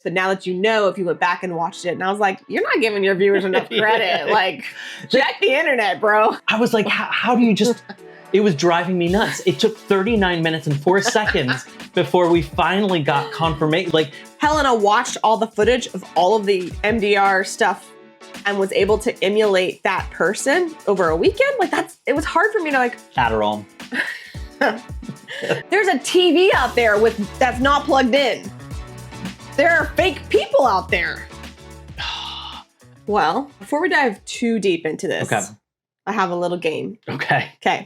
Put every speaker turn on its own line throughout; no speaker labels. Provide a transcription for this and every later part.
So now that you know, if you went back and watched it, and I was like, you're not giving your viewers enough credit.
Yeah.
Like, check the internet, bro.
I was like, how do you just... It was driving me nuts. It took 39 minutes and 4 seconds before we finally got confirmation. Like,
Helena watched all the footage of all of the MDR stuff and was able to emulate that person over a weekend. Like, it was hard for me to like...
Adderall.
There's a TV out there that's not plugged in. There are fake people out there. Well, before we dive too deep into this,
okay.
I have a little game.
Okay.
Okay.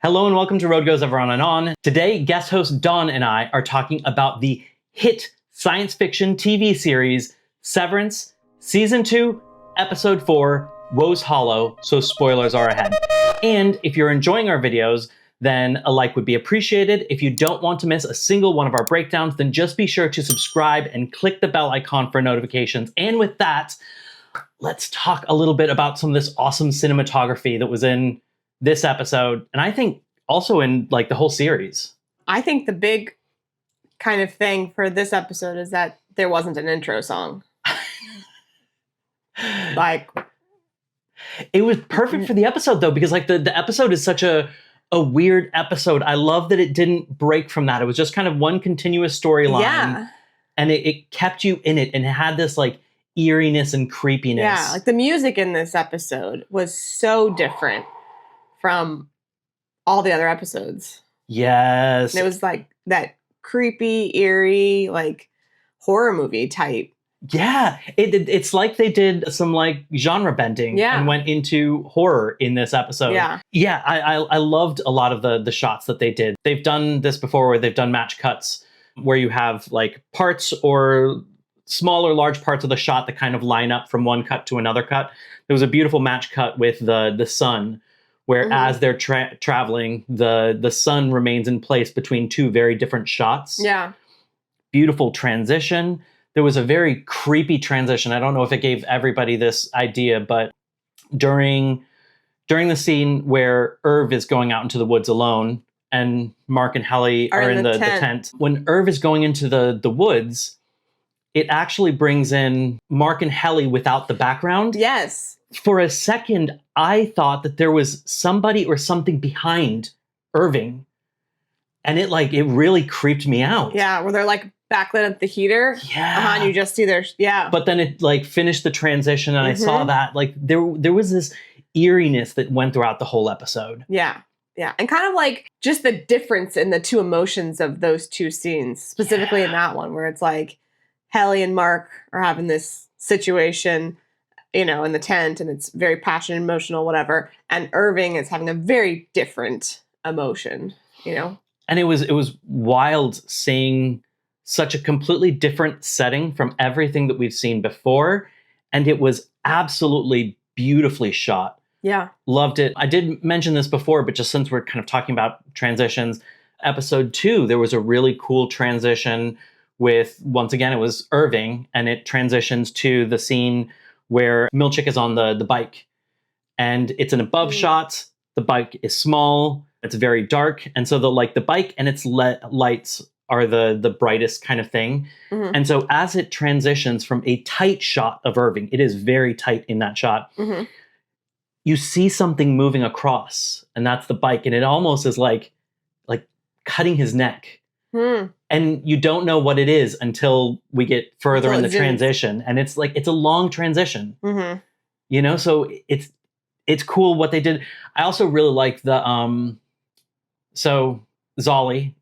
Hello and welcome to Road Goes Ever On and On. Today, guest host Dawn and I are talking about the hit science fiction TV series Severance, Season 2, Episode 4, Woe's Hollow, so spoilers are ahead. And if you're enjoying our videos, then a like would be appreciated. If you don't want to miss a single one of our breakdowns, then just be sure to subscribe and click the bell icon for notifications. And with that, let's talk a little bit about some of this awesome cinematography that was in this episode, and I think also in like the whole series.
I think the big kind of thing for this episode is that there wasn't an intro song. Like,
it was perfect for the episode though, because like the episode is such a weird episode. I love that it didn't break from that. It was just kind of one continuous storyline.
Yeah.
And it kept you in it, and it had this like eeriness and creepiness.
Yeah, like the music in this episode was so different from all the other episodes.
Yes.
And it was like that creepy, eerie, like horror movie type.
Yeah, it's like they did some like genre bending and went into horror in this episode. Yeah, I loved a lot of the shots that they did. They've done this before where they've done match cuts where you have like parts or small or large parts of the shot that kind of line up from one cut to another cut. There was a beautiful match cut with the sun, where as they're traveling, the sun remains in place between two very different shots.
Yeah.
Beautiful transition. There was a very creepy transition. I don't know if it gave everybody this idea, but during the scene where Irv is going out into the woods alone and Mark and Helly are in the tent. When Irv is going into the woods, it actually brings in Mark and Helly without the background.
Yes.
For a second, I thought that there was somebody or something behind Irving. And it really creeped me out.
Yeah, where they're like backlit at the heater.
Yeah.
And you just see their,
But then it like finished the transition and I saw that like there was this eeriness that went throughout the whole episode.
Yeah. Yeah. And kind of like just the difference in the two emotions of those two scenes, specifically in that one where it's like Helly and Mark are having this situation, you know, in the tent, and it's very passionate, emotional, whatever. And Irving is having a very different emotion, you know?
And it was wild seeing such a completely different setting from everything that we've seen before. And it was absolutely beautifully shot.
Yeah.
Loved it. I did mention this before, but just since we're kind of talking about transitions, episode 2, there was a really cool transition with, once again, it was Irving, and it transitions to the scene where Milchick is on the bike, and it's an above shot. The bike is small, it's very dark, and so the bike and its lights are the brightest kind of thing. And so as it transitions from a tight shot of Irving, it is very tight in that shot, you see something moving across, and that's the bike, and it almost is like cutting his neck. And you don't know what it is until we get further in the transition. And it's a long transition, you know? So it's cool what they did. I also really like so Zolly,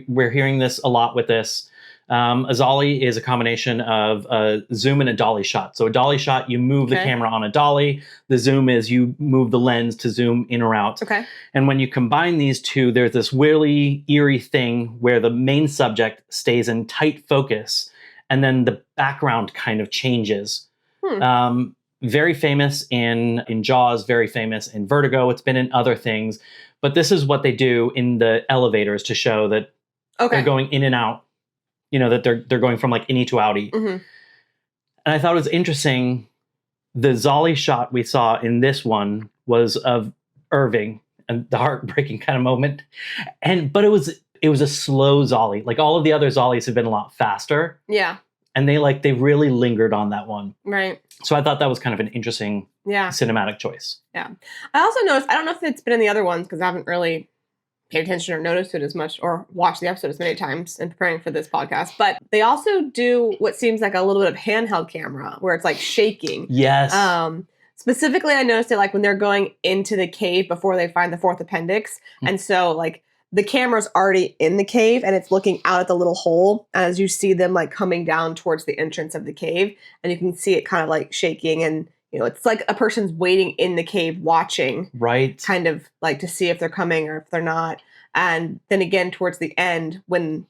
we're hearing this a lot with this. A Zolly is a combination of a zoom and a dolly shot. So a dolly shot, you move the camera on a dolly. The zoom is you move the lens to zoom in or out.
Okay.
And when you combine these two, there's this really eerie thing where the main subject stays in tight focus and then the background kind of changes. Very famous in Jaws, very famous in Vertigo. It's been in other things. But this is what they do in the elevators to show that they're going in and out. You know, that they're going from like innie to outie. And I thought it was interesting. The Zolly shot we saw in this one was of Irving and the heartbreaking kind of moment. But it was a slow Zolly. Like all of the other Zollies have been a lot faster.
Yeah.
And they really lingered on that one.
Right.
So I thought that was kind of an interesting
Yeah.
cinematic choice.
Yeah. I also noticed, I don't know if it's been in the other ones because I haven't really paid attention or noticed it as much or watched the episode as many times in preparing for this podcast, but they also do what seems like a little bit of handheld camera where it's like shaking.
Yes.
Specifically, I noticed it like when they're going into the cave before they find the fourth appendix. And so like the camera's already in the cave and it's looking out at the little hole as you see them like coming down towards the entrance of the cave. And you can see it kind of like shaking and, you know, it's like a person's waiting in the cave watching.
Right.
Kind of like to see if they're coming or if they're not. And then again, towards the end, when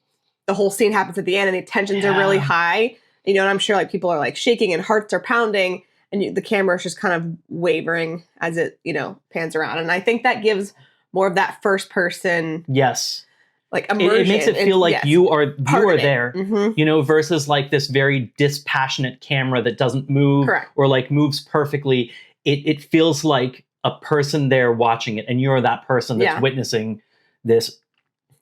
the whole scene happens at the end and the tensions are really high, you know, and I'm sure like people are like shaking and hearts are pounding and the camera is just kind of wavering as it, you know, pans around. And I think that gives more of that first person.
Yes.
Like immersion.
It makes it feel like you are there, you know, versus like this very dispassionate camera that doesn't move or like moves perfectly. It feels like a person there watching it and you're that person that's witnessing this.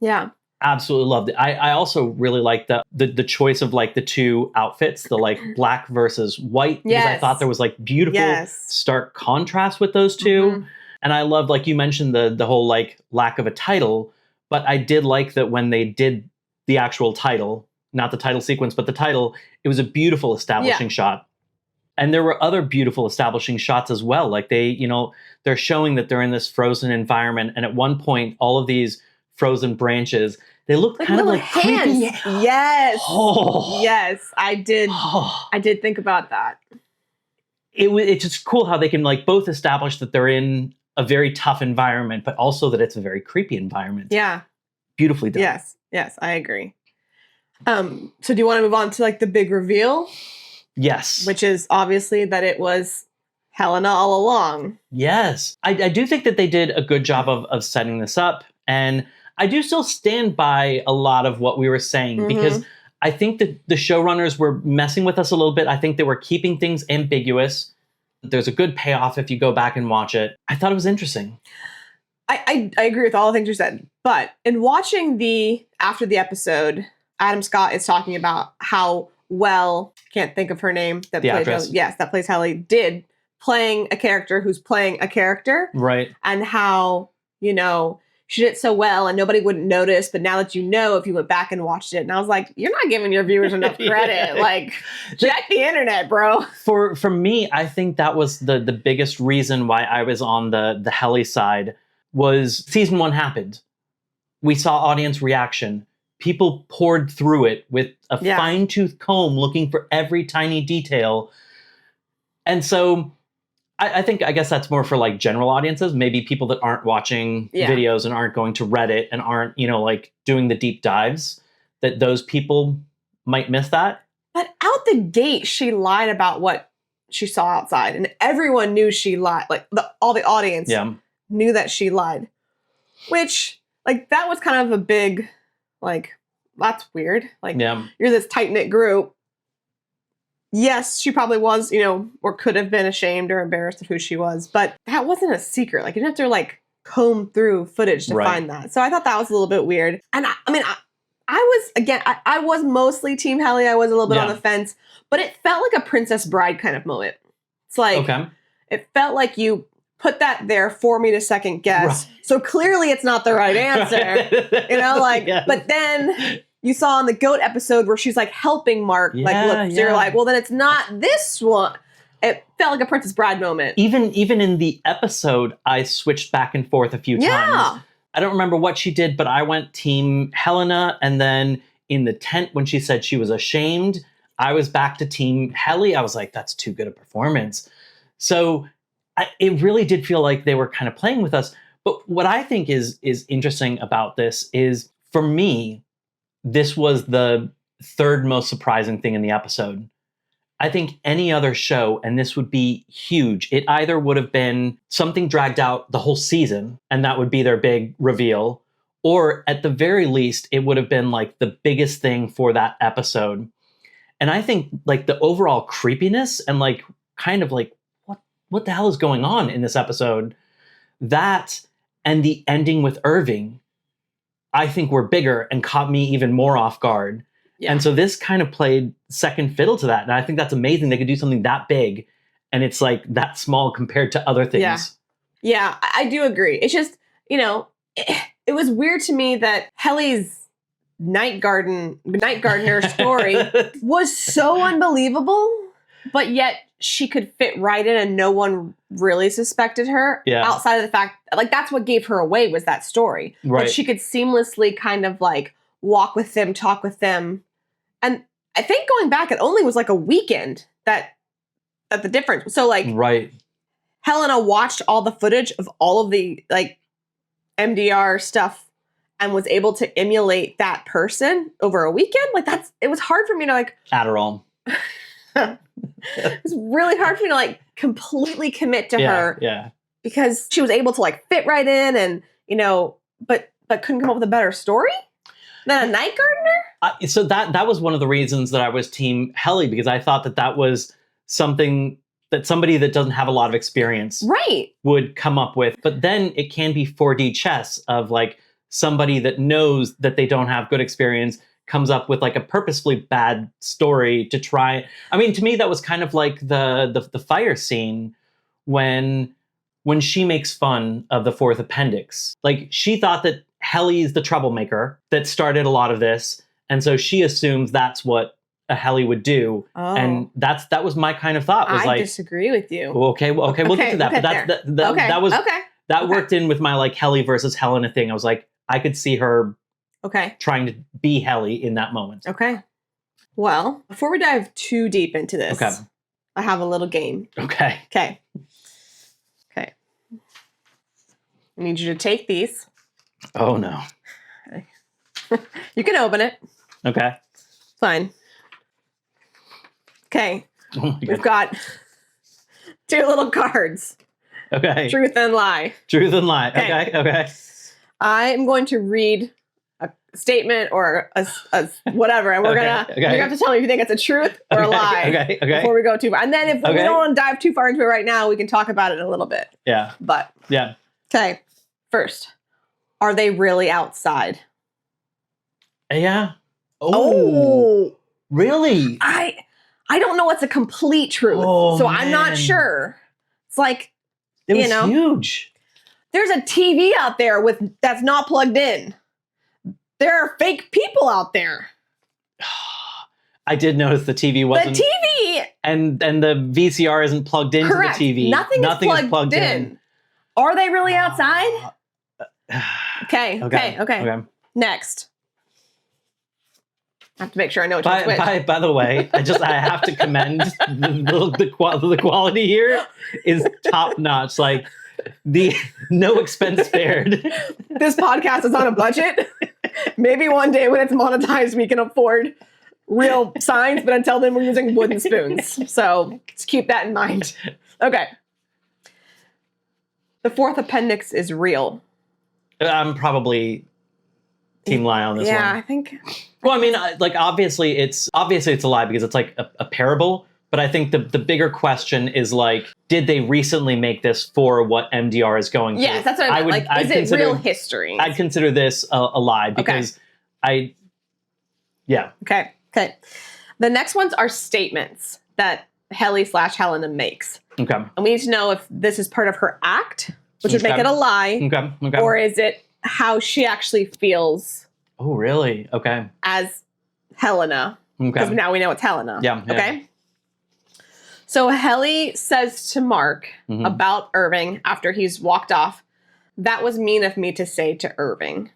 Yeah.
Absolutely loved it. I also really liked the choice of like the two outfits, the like black versus white. Because I thought there was like beautiful stark contrast with those two. And I loved, like you mentioned, the whole like lack of a title. But I did like that when they did the actual title, not the title sequence, but the title, it was a beautiful establishing shot. And there were other beautiful establishing shots as well. Like they, you know, they're showing that they're in this frozen environment. And at one point, all of these frozen branches, they look kind of like
hands.
Creepy.
Yes. Oh. Yes, I did. I did think about that.
It's just cool how they can like both establish that they're in a very tough environment, but also that it's a very creepy environment.
Yeah.
Beautifully done.
Yes. Yes, I agree. So do you want to move on to like the big reveal?
Yes.
Which is obviously that it was Helena all along.
Yes. I do think that they did a good job of setting this up. And I do still stand by a lot of what we were saying because I think that the showrunners were messing with us a little bit. I think they were keeping things ambiguous. There's a good payoff if you go back and watch it. I thought it was interesting.
I agree with all the things you said. But in watching after the episode, Adam Scott is talking about how well, can't think of her name, that plays Helly, did playing a character who's playing a character.
Right.
And how, you know, she did it so well and nobody wouldn't notice. But now that you know, if you went back and watched it, and I was like, you're not giving your viewers enough credit. Like, check the internet, bro.
For me, I think that was the biggest reason why I was on the Helly side was season 1 happened. We saw audience reaction. People poured through it with a fine-tooth comb looking for every tiny detail. And so I guess that's more for like general audiences, maybe people that aren't watching videos and aren't going to Reddit and aren't, you know, like doing the deep dives, that those people might miss that.
But out the gate, she lied about what she saw outside and everyone knew she lied. Like all the audience knew that she lied, which like that was kind of a big, like, that's weird. Like you're this tight-knit group. Yes, she probably was, you know, or could have been ashamed or embarrassed of who she was, but that wasn't a secret. Like, you didn't have to, like, comb through footage to find that. So I thought that was a little bit weird. And I was mostly Team Helly. I was a little bit on the fence, but it felt like a Princess Bride kind of moment. It's like, it felt like you put that there for me to second guess. Right. So clearly it's not the right answer, you know, like, but then you saw in the GOAT episode where she's like helping Mark, like, look, so you're like, well, then it's not this one. It felt like a Princess Bride moment.
Even in the episode, I switched back and forth a few times. I don't remember what she did, but I went Team Helena. And then in the tent, when she said she was ashamed, I was back to Team Helly. I was like, that's too good a performance. So it really did feel like they were kind of playing with us. But what I think is interesting about this is, for me, this was the third most surprising thing in the episode. I think any other show, and this would be huge, it either would have been something dragged out the whole season, and that would be their big reveal, or at the very least, it would have been like the biggest thing for that episode. And I think like the overall creepiness and like kind of like, what the hell is going on in this episode? That and the ending with Irving, I think were bigger and caught me even more off guard.
Yeah.
And so this kind of played second fiddle to that. And I think that's amazing. They could do something that big and it's like that small compared to other things.
Yeah. Yeah, I do agree. It's just, it was weird to me that Helly's night gardener story was so unbelievable, but yet she could fit right in and no one really suspected her outside of the fact, like, that's what gave her away was that story.
Right.
That she could seamlessly kind of like walk with them, talk with them. And I think going back, it only was like a weekend that the difference. So like,
right.
Helena watched all the footage of all of the like MDR stuff and was able to emulate that person over a weekend. Like it was hard for me to like
Adderall.
It was really hard for me to like completely commit to her.
Yeah.
Because she was able to like fit right in and, but couldn't come up with a better story than a night gardener.
So that was one of the reasons that I was team Helly, because I thought that was something that somebody that doesn't have a lot of experience would come up with. But then it can be 4D chess of like somebody that knows that they don't have good experience comes up with like a purposefully bad story to try. I mean, to me, that was kind of like the fire scene when she makes fun of the fourth appendix. Like she thought that Helly's the troublemaker that started a lot of this. And so she assumes that's what a Helly would do.
Oh.
And that was my kind of thought. Was
I disagree with you.
Okay, we'll get to that. But that worked in with my like Helly versus Helena thing. I was like, I could see her trying to be Helly in that moment.
Okay. Well, before we dive too deep into this, I have a little game.
Okay.
I need you to take these.
Oh, no.
Okay. You can open it.
Okay.
Fine. Okay.
Oh
We've got 2 little cards.
Okay.
Truth and lie.
Truth and lie. Okay.
I'm going to read a statement or a whatever, and we're gonna. You have to tell me if you think it's a truth or a lie.
Okay.
Before we go too far, and then if we don't want to dive too far into it right now, we can talk about it in a little bit.
Yeah.
But
yeah.
Okay. First, are they really outside?
Yeah. Oh. Really?
I don't know what's a complete truth, so I'm not sure. It's like
it was huge.
There's a TV out there that's not plugged in. There are fake people out there.
I did notice the TV wasn't.
The TV
and the VCR isn't plugged into the TV.
Nothing is plugged in. Are they really outside? Okay. Next. I have to make sure I know which
by the way, I have to commend the quality here is top notch. Like no expense spared.
This podcast is on a budget. Maybe one day when it's monetized, we can afford real signs, but until then, we're using wooden spoons. So just keep that in mind. Okay. The fourth appendix is real. I'm
probably team lie on this one.
Yeah, I think.
Well, I mean, like obviously it's a lie because it's like a parable. But I think the bigger question is like, did they recently make this for what MDR is going through?
Yes, that's what I meant. Like, is it real history?
I'd consider this a lie because yeah.
Okay. The next ones are statements that Helly/Helena makes.
Okay.
And we need to know if this is part of her act, which would make it a lie.
Okay.
Or is it how she actually feels?
Oh, really? Okay.
As Helena.
Okay.
Because now we know it's Helena.
Yeah.
Okay. So Helly says to Mark about Irving after he's walked off, "That was mean of me to say to Irving."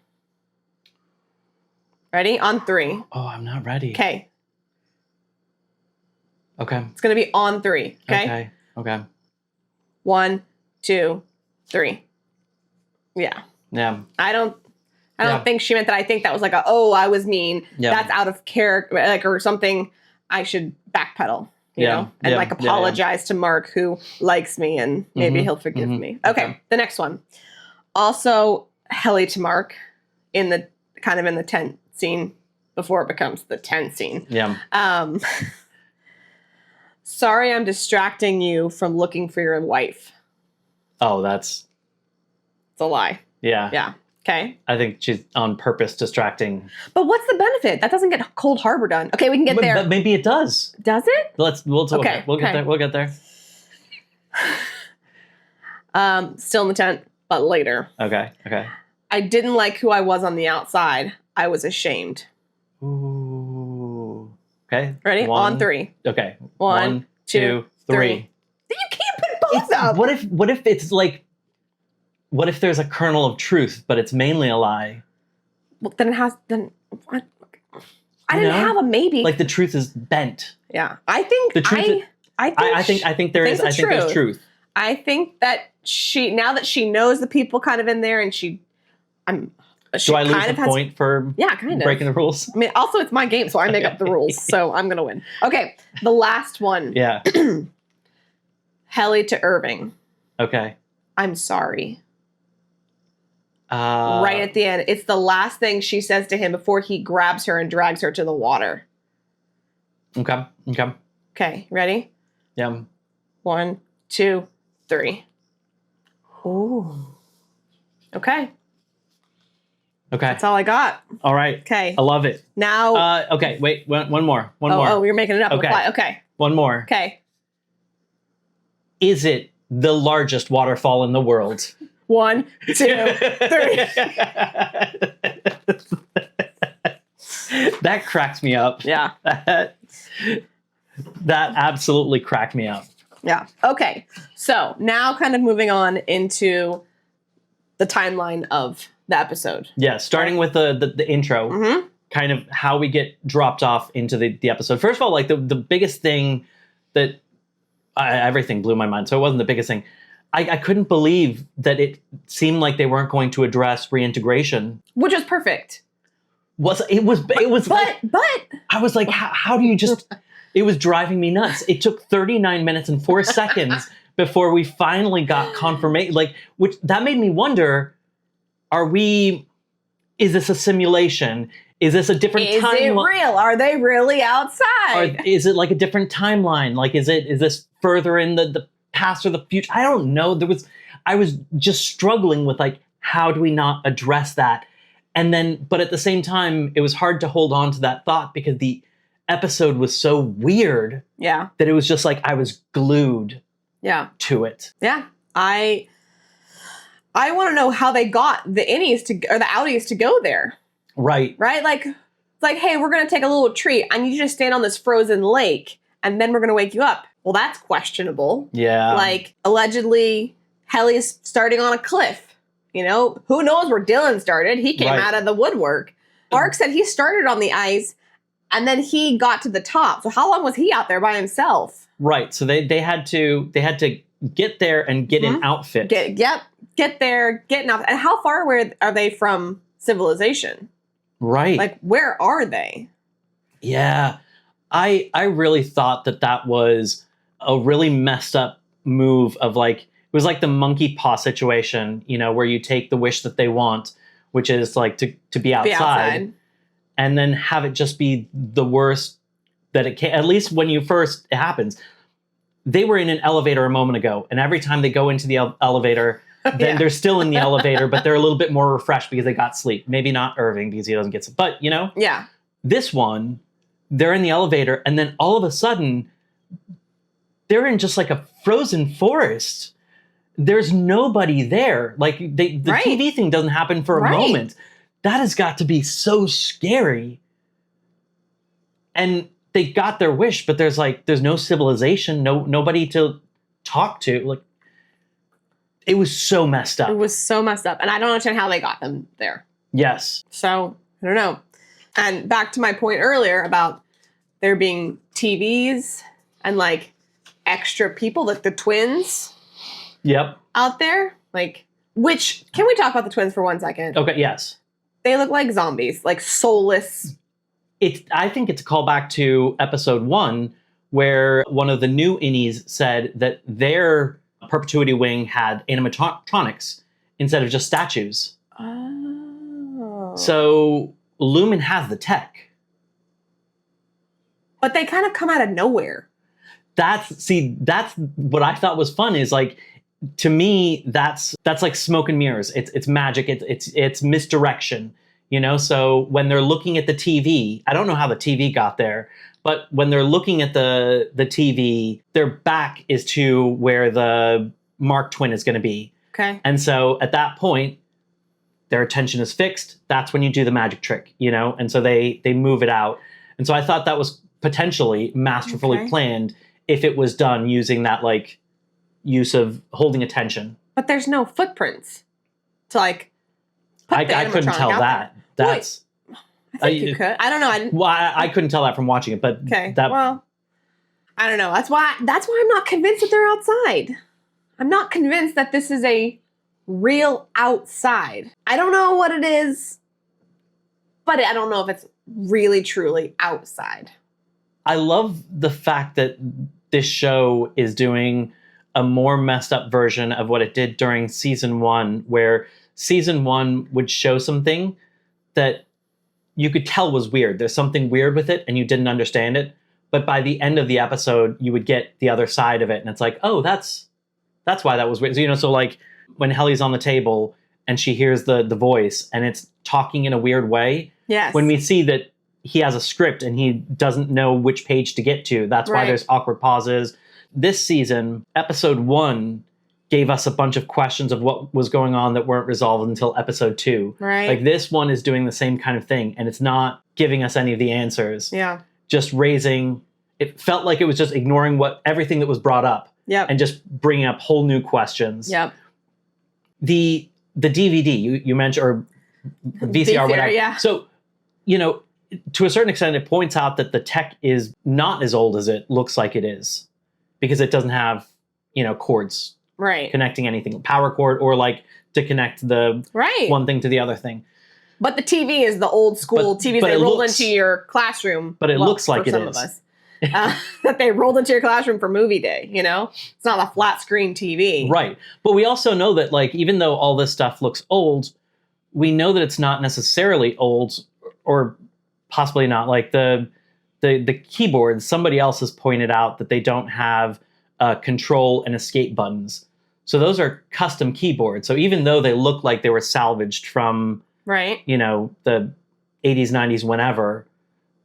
Ready? On 3.
Oh, I'm not ready.
Okay.
Okay.
It's going to be on 3. Okay. 1, 2, 3. Yeah. I don't think she meant that. I think that was like I was mean.
Yeah.
That's out of character, like, or something. I should backpedal. You know, and like apologize to Mark, who likes me, and maybe he'll forgive me. Okay, the next one. Also, Helly to Mark in the tent scene before it becomes the tent scene.
Yeah.
Sorry, I'm distracting you from looking for your wife.
Oh, it's
a lie.
Yeah.
Yeah. Okay.
I think she's on purpose distracting.
But what's the benefit? That doesn't get Cold Harbor done. Okay, we can get there.
But maybe it does.
Does it?
We'll get there. We'll get there.
Still in the tent, but later.
Okay.
I didn't like who I was on the outside. I was ashamed.
Ooh. Okay.
Ready? On 3.
Okay.
1, 2, 3. You can't put both up.
What if it's like, what if there's a kernel of truth, but it's mainly a lie?
Well, then what? I didn't have a maybe.
Like the truth is bent.
Yeah. I think
the truth. I think there's truth.
I think that now that she knows the people kind of in there, and do I lose a point for breaking the rules? I mean, also it's my game, so I make up the rules, so I'm gonna win. Okay, the last one.
Yeah.
Helly to Irving.
Okay.
I'm sorry. Right at the end, it's the last thing she says to him before he grabs her and drags her to the water.
Okay.
Okay, ready?
Yeah.
1, 2, 3. Ooh. Okay. That's all I got.
All right.
Okay.
I love it.
Now.
Okay. Wait. One more. One more.
Oh, you're making it up.
Okay.
Okay.
One more.
Okay.
Is it the largest waterfall in the world?
1, 2, 3.
That cracked me up.
Yeah.
That absolutely cracked me up.
Yeah. Okay. So now kind of moving on into the timeline of the episode.
Yeah. Starting with the intro, kind of how we get dropped off into the episode. First of all, like the biggest thing that everything blew my mind. So it wasn't the biggest thing. I couldn't believe that it seemed like they weren't going to address reintegration.
Which is perfect.
It was I was like, how do you just, it was driving me nuts. It took 39 minutes and 4 seconds before we finally got confirmation, which that made me wonder, is this a simulation? Is this a different timeline?
Is it real? Are they really outside?
Is it like a different timeline? Like, is this further in the past or the future? I don't know. I was just struggling with how do we not address that? And then, but at the same time, it was hard to hold on to that thought because the episode was so weird.
Yeah.
That it was just I was glued.
Yeah.
To it.
Yeah. I want to know how they got the outies to go there.
Right.
Right? Hey, we're going to take a little treat. I need you to stand on this frozen lake, and then we're going to wake you up. Well, that's questionable.
Yeah.
Allegedly, Helly's starting on a cliff. Who knows where Dylan started? He came out of the woodwork. Mark said he started on the ice, and then he got to the top. So how long was he out there by himself?
Right. So they had to get there and get an outfit.
Get there, get an outfit. And how far away are they from civilization?
Right.
Where are they?
Yeah. I really thought that was a really messed up move of it was like the monkey paw situation, where you take the wish that they want, which is to be outside, and then have it just be the worst that it can. At least when it happens. They were in an elevator a moment ago, and every time they go into the elevator, then they're still in the elevator, but they're a little bit more refreshed because they got sleep. Maybe not Irving because he doesn't get sleep, but
Yeah.
This one, they're in the elevator, and then all of a sudden, they're in just a frozen forest. There's nobody there. The TV thing doesn't happen for a moment. That has got to be so scary. And they got their wish, but there's no civilization, nobody to talk to. It was so messed up.
It was so messed up. And I don't understand how they got them there.
Yes.
So, I don't know. And back to my point earlier about there being TVs and extra people, the twins.
Yep.
Out there. Which, can we talk about the twins for 1 second?
Okay, yes.
They look like zombies, soulless.
I think it's a callback to episode 1, where one of the new innies said that their perpetuity wing had animatronics instead of just statues.
Oh.
So Lumen has the tech.
But they kind of come out of nowhere.
That's what I thought was fun is to me, that's like smoke and mirrors. It's magic. It's misdirection. So when they're looking at the TV, I don't know how the TV got there, but when they're looking at the TV, their back is to where the Mark twin is going to be.
Okay.
And so at that point, their attention is fixed. That's when you do the magic trick, And so they move it out. And so I thought that was potentially masterfully planned if it was done using that like use of holding attention.
But there's no footprints to like.
I couldn't tell that. That's.
I think you could. I don't know.
I couldn't tell that from watching it, but
well, I don't know. That's why I'm not convinced that they're outside. I'm not convinced that this is a real outside. I don't know what it is, but I don't know if it's really truly outside.
I love the fact that this show is doing a more messed up version of what it did during season 1, where season 1 would show something that you could tell was weird. There's something weird with it and you didn't understand it. But by the end of the episode, you would get the other side of it. And it's like, oh, that's why that was weird. So, so like when Helly's on the table and she hears the voice and it's talking in a weird way.
Yes.
When we see that he has a script and he doesn't know which page to get to, that's why there's awkward pauses. This season, episode 1 gave us a bunch of questions of what was going on that weren't resolved until episode 2.
Right.
Like this one is doing the same kind of thing and it's not giving us any of the answers.
Yeah.
Just raising, it felt like it was just ignoring everything that was brought up.
Yep.
And just bringing up whole new questions.
Yep.
The DVD you mentioned, or VCR, whatever.
Yeah.
So, to a certain extent, it points out that the tech is not as old as it looks like it is, because it doesn't have, cords connecting anything, power cord, or like to connect the one thing to the other thing.
But the TV is the old school TVs they rolled into your classroom.
But it looks like
for
it
some
is.
Of us. That they rolled into your classroom for movie day, It's not a flat screen TV.
Right. But we also know that, like, even though all this stuff looks old, we know that it's not necessarily old, or possibly not. Like the keyboards, somebody else has pointed out that they don't have control and escape buttons. So those are custom keyboards. So even though they look like they were salvaged from, the 80s, 90s, whenever,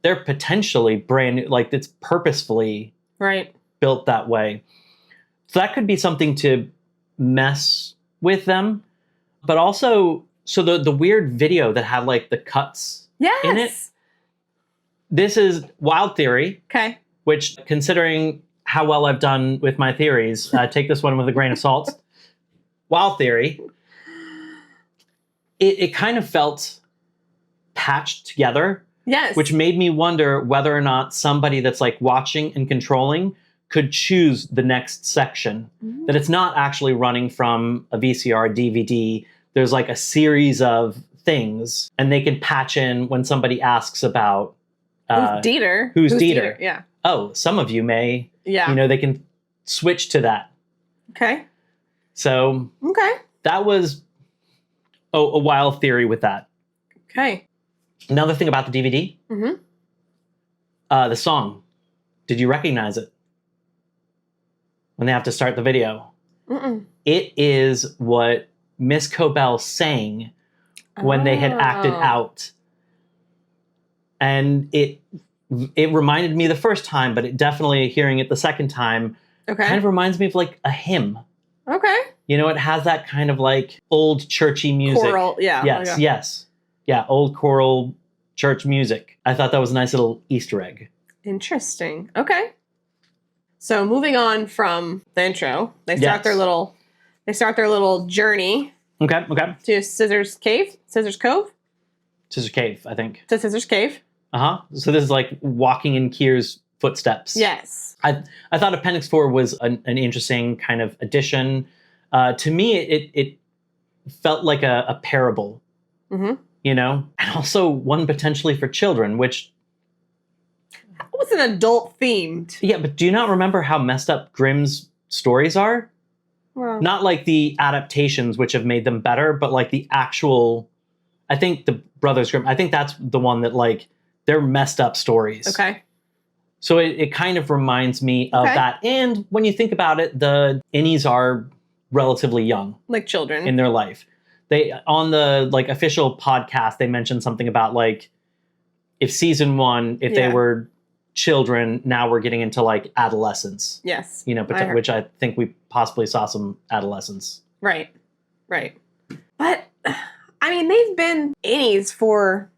they're potentially brand new, like it's purposefully built that way. So that could be something to mess with them. But also, so the weird video that had like the cuts in it, this is wild theory.
Okay.
Which, considering how well I've done with my theories, take this one with a grain of salt. Wild theory. It kind of felt patched together.
Yes.
Which made me wonder whether or not somebody that's like watching and controlling could choose the next section. Mm-hmm. That it's not actually running from a VCR, DVD. There's like a series of things, and they can patch in when somebody asks about
who's Dieter.
Who's Dieter?
Yeah.
Oh, some of you may.
Yeah.
They can switch to that.
Okay.
So.
Okay.
That was a wild theory with that.
Okay.
Another thing about the DVD, the song. Did you recognize it? When they have to start the video.
Mm-mm.
It is what Miss Cobell sang when they had acted out. And it reminded me the first time, but it definitely, hearing it the second time, kind of reminds me of like a hymn.
Okay.
It has that kind of like old churchy music.
Choral, yeah.
Yes, yes. Yeah, old choral church music. I thought that was a nice little Easter egg.
Interesting. Okay. So moving on from the intro, they start their little journey.
Okay.
To Scissors Cove?
Scissors Cave, I think.
To Scissors Cave.
So this is like walking in Kier's footsteps.
Yes.
I thought Appendix 4 was an interesting kind of addition. To me, it felt like a parable. Mm-hmm. And also one potentially for children, which...
It was an adult themed.
Yeah, but do you not remember how messed up Grimm's stories are? Well, not like the adaptations, which have made them better, but like the actual... I think the Brothers Grimm, I think that's the one that like, they're messed up stories.
Okay.
So it kind of reminds me of that. And when you think about it, the innies are relatively young
Like children.
in their life. They, on the like official podcast, they mentioned something about like, if season 1, if they were children, now we're getting into like adolescence.
Yes.
You know, which I think we possibly saw some adolescence.
Right. But, I mean, they've been innies for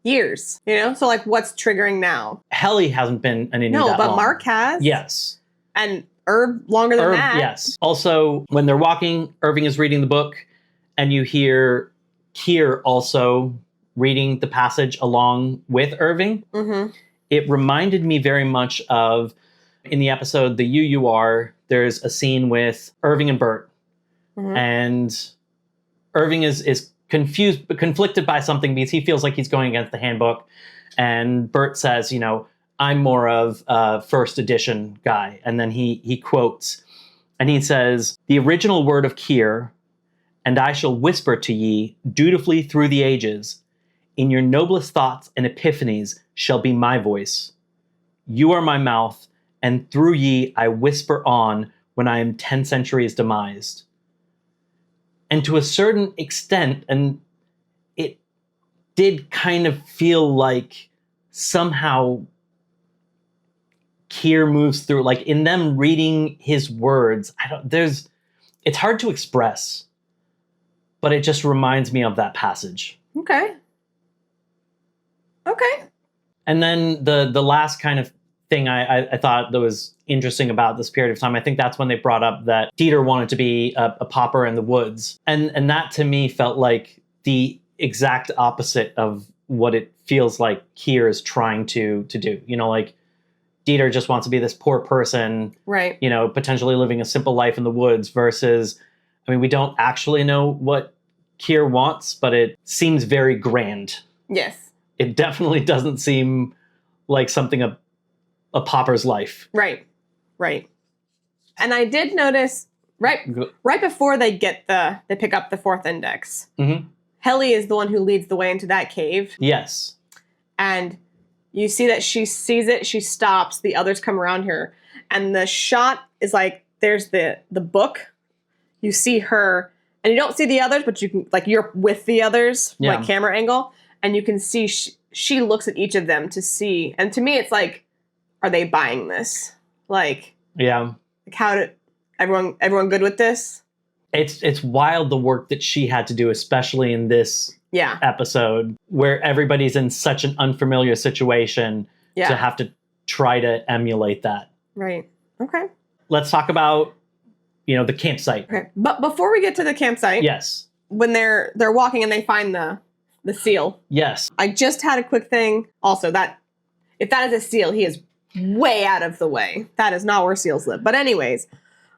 years, you know? So, like, what's triggering now?
Helly hasn't been an innie that
but
long.
Mark has.
Yes.
And Irv longer than that.
Yes. Also, when they're walking, Irving is reading the book, and you hear Kier also reading the passage along with Irving.
Mm-hmm.
It reminded me very much of, in the episode The UUR, there's a scene with Irving and Bert. Mm-hmm. And Irving is confused, but conflicted by something because he feels like he's going against the handbook. And Bert says, you know, I'm more of a first edition guy. And then he quotes, and he says, "The original word of Kier, and I shall whisper to ye dutifully through the ages, in your noblest thoughts and epiphanies shall be my voice. You are my mouth, and through ye I whisper on when I am 10 centuries demised." And to a certain extent, and it did kind of feel like somehow Kier moves through, like in them reading his words, it's hard to express, but it just reminds me of that passage.
Okay.
And then the last kind of thing I thought that was interesting about this period of time, I think that's when they brought up that Dieter wanted to be a pauper in the woods. And that to me felt like the exact opposite of what it feels like Kier is trying to do. You know, like Dieter just wants to be this poor person,
right?
You know, potentially living a simple life in the woods versus, I mean, we don't actually know what Kier wants, but it seems very grand.
Yes.
It definitely doesn't seem like something a pauper's life.
Right. And I did notice right before they pick up the 4th index.
Mm-hmm.
Helly is the one who leads the way into that cave.
Yes.
And you see that she sees it, she stops, the others come around her. And the shot is like, there's the book. You see her, and you don't see the others, but you can, like, you're with the others, like camera angle. And you can see she looks at each of them to see. And to me, it's like, are they buying this? Like,
yeah.
Like, how did everyone good with this?
It's wild the work that she had to do, especially in this episode where everybody's in such an unfamiliar situation to have to try to emulate that.
Right. Okay.
Let's talk about, you know, the campsite. Okay.
But before we get to the campsite,
yes,
when they're walking and they find the seal.
Yes.
I just had a quick thing also that if that is a seal, he is way out of the way. That is not where seals live. But anyways,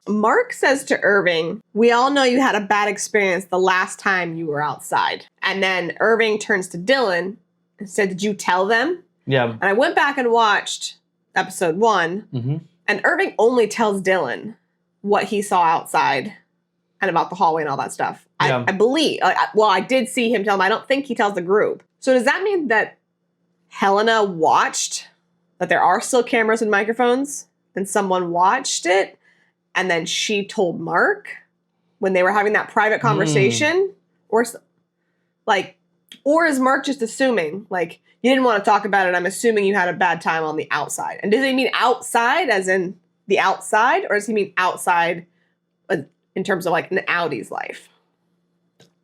Mark says to Irving, "We all know you had a bad experience the last time you were outside." And then Irving turns to Dylan and said, "Did you tell them?"
Yeah.
And I went back and watched episode 1,
mm-hmm.
and Irving only tells Dylan what he saw outside and about the hallway and all that stuff.
Yeah.
I believe, I did see him tell them. I don't think he tells the group. So does that mean that Helena watched, that there are still cameras and microphones, and someone watched it, and then she told Mark when they were having that private conversation? Or is Mark just assuming, like, you didn't want to talk about it, I'm assuming you had a bad time on the outside? And does he mean outside as in the outside, or does he mean outside in terms of like an Audi's life?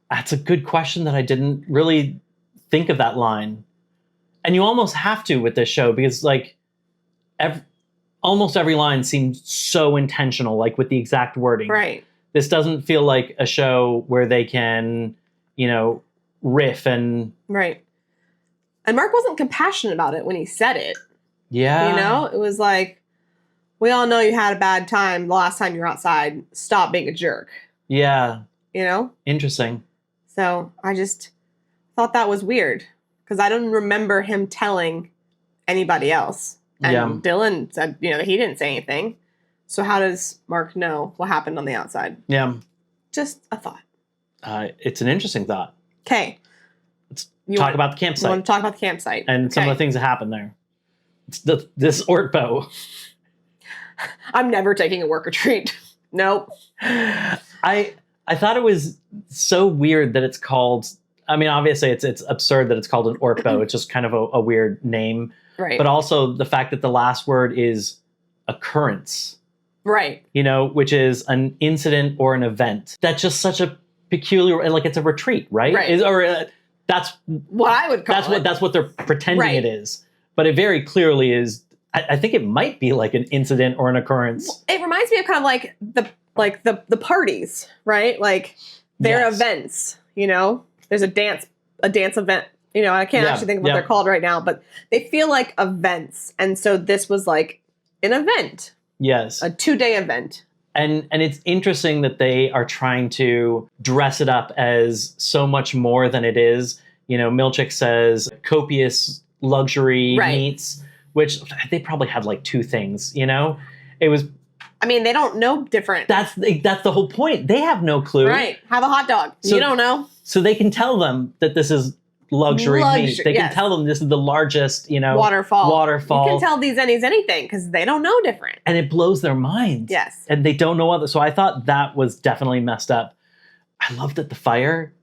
That's a good question that I didn't really think of that line. And you almost have to with this show because like almost every line seems so intentional, like with the exact wording.
Right.
This doesn't feel like a show where they can, you know, riff and...
Right. And Mark wasn't compassionate about it when he said it.
Yeah.
You know, it was like, we all know you had a bad time the last time you were outside. Stop being a jerk.
Yeah.
You know?
Interesting.
So I just thought that was weird because I don't remember him telling anybody else. And Dylan said, you know, that he didn't say anything. So how does Mark know what happened on the outside?
Yeah.
Just a thought.
It's an interesting thought.
Okay.
Let's talk about the campsite.
I want to talk about the campsite.
And some of the things that happened there. It's this Ortbo.
I'm never taking a work retreat. Nope.
I thought it was so weird that it's called. I mean, obviously, it's absurd that it's called an orc bow. It's just kind of a weird name.
Right.
But also the fact that the last word is occurrence.
Right.
You know, which is an incident or an event. That's just such a peculiar, like it's a retreat, right?
Right.
That's
what I would call it.
That's what they're pretending
Right.
it is. But it very clearly is. I think it might be like an incident or an occurrence.
It reminds me of kind of like the parties, right? Like their events, you know? There's a dance event. You know, I can't actually think of what they're called right now, but they feel like events. And so this was like an event.
Yes.
A 2-day event.
And it's interesting that they are trying to dress it up as so much more than it is. You know, Milchick says copious luxury meats, which they probably had like 2 things, you know? It was...
I mean, they don't know different.
That's the whole point. They have no clue.
Right. Have a hot dog. So, you don't know.
So they can tell them that this is luxury meat. They can tell them this is the largest, you know, waterfall.
You can tell these Ennies anything because they don't know different.
And it blows their minds.
Yes.
And they don't know other. So I thought that was definitely messed up. I loved that the fire,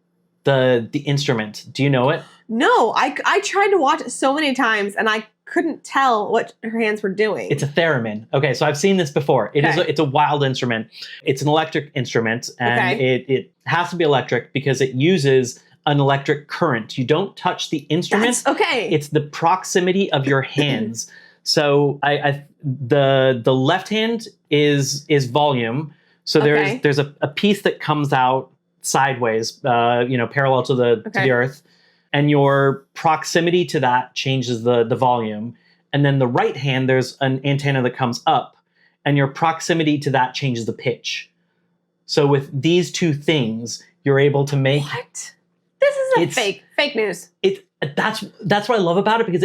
the instrument. Do you know it? No.
I tried to watch it so many times and I couldn't tell what her hands were doing.
It's a theremin. Okay, so I've seen this before. It's a wild instrument. It's an electric instrument, and it has to be electric because it uses an electric current. You don't touch the instrument. It's the proximity of your hands. So the left hand is volume. So there's a piece that comes out sideways, parallel to the earth. And your proximity to that changes the volume. And then the right hand, there's an antenna that comes up, and your proximity to that changes the pitch. So with these 2 things, you're able to make...
What? This is fake news.
That's what I love about it, because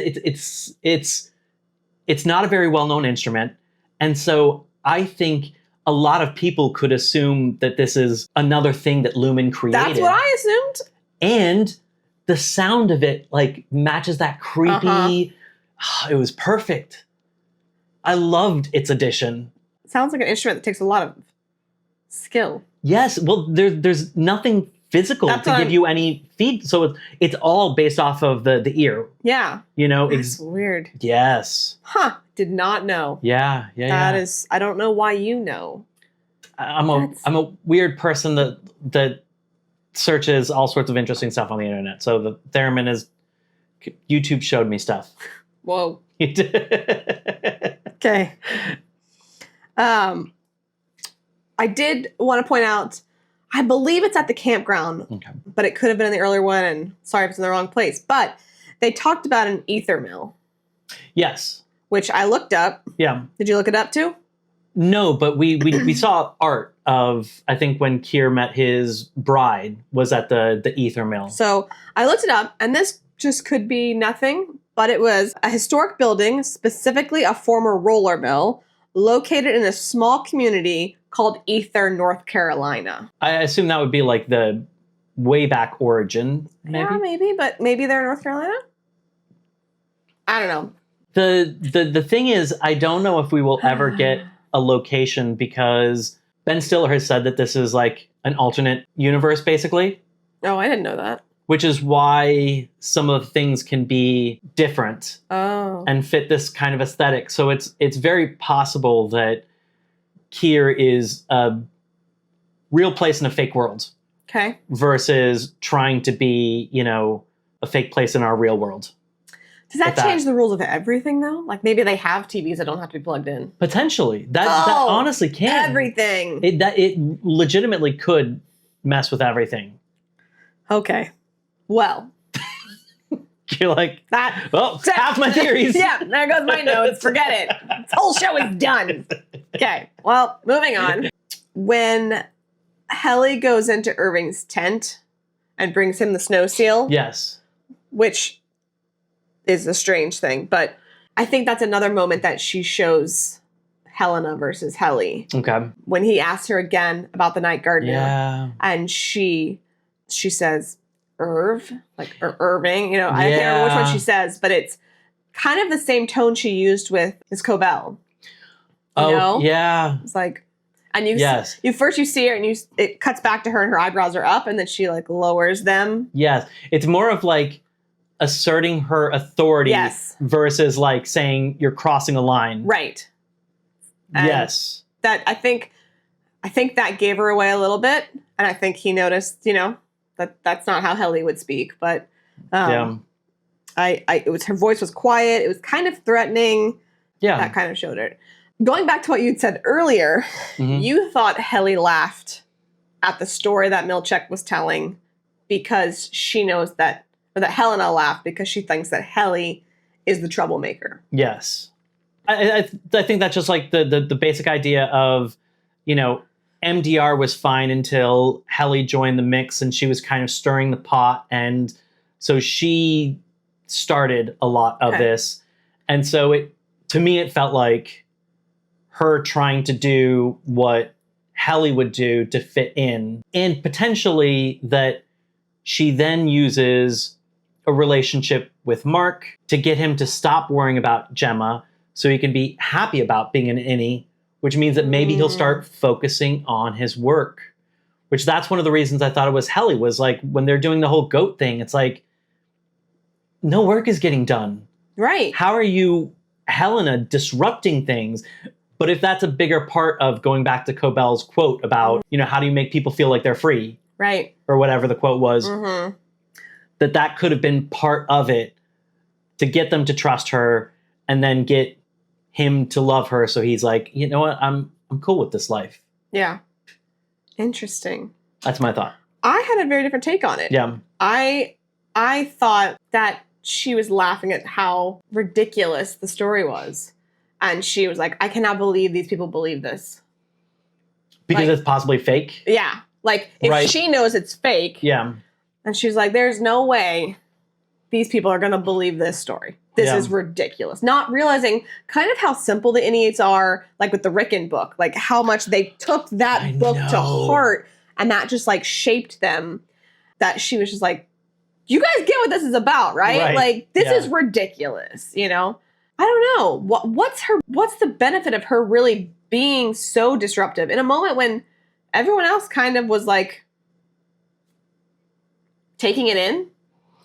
it's not a very well-known instrument. And so I think a lot of people could assume that this is another thing that Lumen created.
That's what I assumed.
And the sound of it like matches that creepy. It was perfect. I loved its addition.
It sounds like an instrument that takes a lot of skill.
Yes. Well, there's nothing physical to give you any feed. So it's all based off of the ear.
Yeah.
You know,
it's weird.
Yes.
Huh. Did not know.
Yeah.
That is, I don't know why you know.
I'm a weird person that searches all sorts of interesting stuff on the internet. So the theremin is... YouTube showed me stuff.
Whoa. Okay. I did want to point out, I believe it's at the campground, but it could have been in the earlier one, and sorry if it's in the wrong place, but they talked about an ether mill.
Yes.
Which I looked up.
Yeah.
Did you look it up too?
No, but we saw art of, I think when Kier met his bride was at the ether mill.
So I looked it up, and this just could be nothing, but it was a historic building, specifically a former roller mill, located in a small community called Ether, North Carolina.
I assume that would be like the way back origin, maybe?
Yeah, maybe, but maybe they're in North Carolina? I don't know.
The thing is, I don't know if we will ever get a location, because Ben Stiller has said that this is like an alternate universe, basically.
Oh, I didn't know that.
Which is why some of the things can be different and fit this kind of aesthetic. So it's very possible that Kier is a real place in a fake world.
Okay.
Versus trying to be, a fake place in our real world.
Does that change the rules of everything, though? Like maybe they have TVs that don't have to be plugged in.
Potentially. That honestly can.
Everything.
It legitimately could mess with everything.
Okay. Well.
You're like, half my theories.
Yeah, there goes my notes. Forget it. This whole show is done. Okay, well, moving on. When Helly goes into Irving's tent and brings him the snow seal.
Yes.
Which is a strange thing, but I think that's another moment that she shows Helena versus Helly.
Okay.
When he asks her again about the night gardener.
Yeah.
And she says, Irving, I can't remember which one she says, but it's kind of the same tone she used with Miss Cobell. You know?
Yeah.
It's like, And
Yes.
you first you see her and it cuts back to her and her eyebrows are up and then she like lowers them.
Yes. It's more of like asserting her authority
Yes.
versus like saying you're crossing a line.
Right. And
yes.
that I think that gave her away a little bit. And I think he noticed, that's not how Helly would speak. But
Yeah.
her voice was quiet. It was kind of threatening.
Yeah.
That kind of showed it. Going back to what you'd said earlier, you thought Helly laughed at the story that Milchek was telling because she knows that Helena laughed because she thinks that Helly is the troublemaker.
Yes. I think that's just like the basic idea of, MDR was fine until Helly joined the mix and she was kind of stirring the pot. And so she started a lot of this. And so to me, it felt like her trying to do what Helly would do to fit in, and potentially that she then uses a relationship with Mark to get him to stop worrying about Gemma so he can be happy about being an innie, which means that maybe he'll start focusing on his work, which that's one of the reasons I thought it was Helly, was like when they're doing the whole goat thing, it's like, no work is getting done.
Right.
How are you, Helena, disrupting things? But if that's a bigger part of going back to Cobell's quote about, how do you make people feel like they're free?
Right.
Or whatever the quote was, that could have been part of it to get them to trust her and then get him to love her. So he's like, you know what? I'm cool with this life.
Yeah. Interesting.
That's my thought.
I had a very different take on it.
Yeah.
I thought that she was laughing at how ridiculous the story was. And she was like, I cannot believe these people believe this.
Because it's possibly fake?
Yeah. Like, if she knows it's fake.
Yeah.
And she's like, there's no way these people are going to believe this story. This is ridiculous. Not realizing kind of how simple the Inniates are, like with the Rickon book. Like, how much they took that book to heart. And that just, like, shaped them. That she was just like, you guys get what this is about, right? Like, this is ridiculous, I don't know. What's the benefit of her really being so disruptive in a moment when everyone else kind of was like taking it in,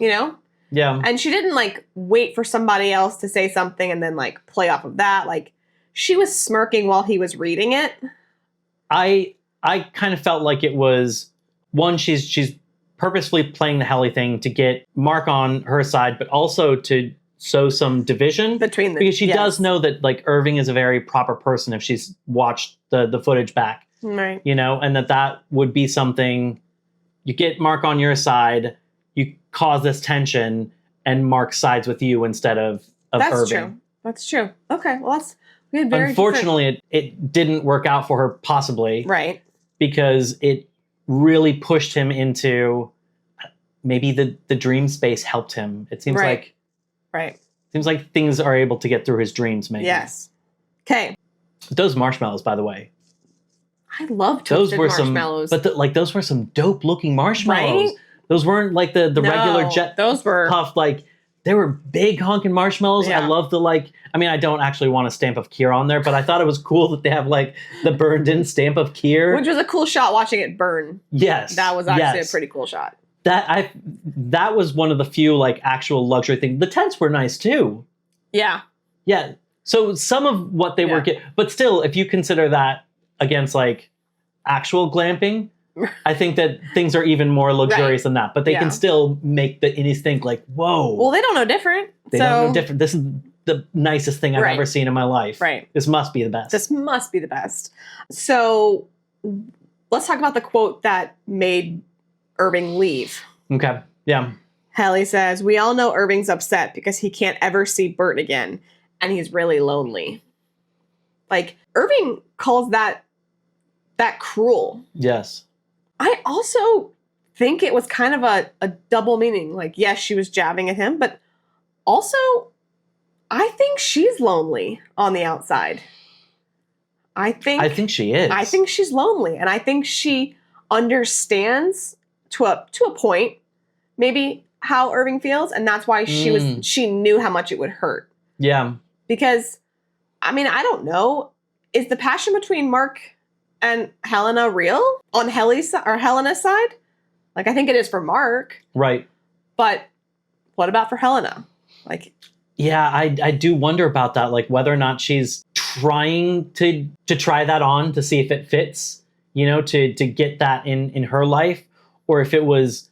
Yeah. And she didn't like wait for somebody else to say something and then like play off of that. Like she was smirking while he was reading it.
I kind of felt like it was one, she's purposefully playing the Helly thing to get Mark on her side, but also to sow some division
between them,
because she does know that like Irving is a very proper person if she's watched the footage back,
right?
And that would be something. You get Mark on your side, you cause this tension, and Mark sides with you instead of Irving.
That's true. Okay, well we had very
unfortunately it didn't work out for her, possibly
right,
because it really pushed him into maybe the dream space helped him. It seems like.
Right.
Seems like things are able to get through his dreams, maybe.
Yes. Okay.
Those marshmallows, by the way.
I love toasted marshmallows.
But those were some dope looking marshmallows. Right? Those weren't like the regular jet
those were
puff. Like they were big honking marshmallows.
Yeah.
I love I don't actually want a stamp of Kier on there, but I thought it was cool that they have like the burned in stamp of Kier.
Which was a cool shot watching it burn.
Yes.
That was actually a pretty cool shot.
That was one of the few like actual luxury things. The tents were nice too.
Yeah.
Yeah. So some of what they were but still, if you consider that against like actual glamping, I think that things are even more luxurious than that. But they can still make the innies think like, whoa.
Well, they don't know different.
They don't know different. This is the nicest thing I've ever seen in my life.
Right.
This must be the best.
This must be the best. So let's talk about the quote that made Irving leave.
Okay. Yeah.
Helly says, we all know Irving's upset because he can't ever see Bert again, and he's really lonely. Like, Irving calls that cruel.
Yes.
I also think it was kind of a double meaning. Like, yes, she was jabbing at him, but also, I think she's lonely on the outside. I think
she is.
I think she's lonely, and I think she understands to a point, maybe how Irving feels, and that's why she knew how much it would hurt.
Yeah.
Because, I don't know, is the passion between Mark and Helena real on Helena's side? Like, I think it is for Mark.
Right.
But what about for Helena? Like,
yeah, I do wonder about that, like whether or not she's trying to try that on to see if it fits, to get that in her life, or if it was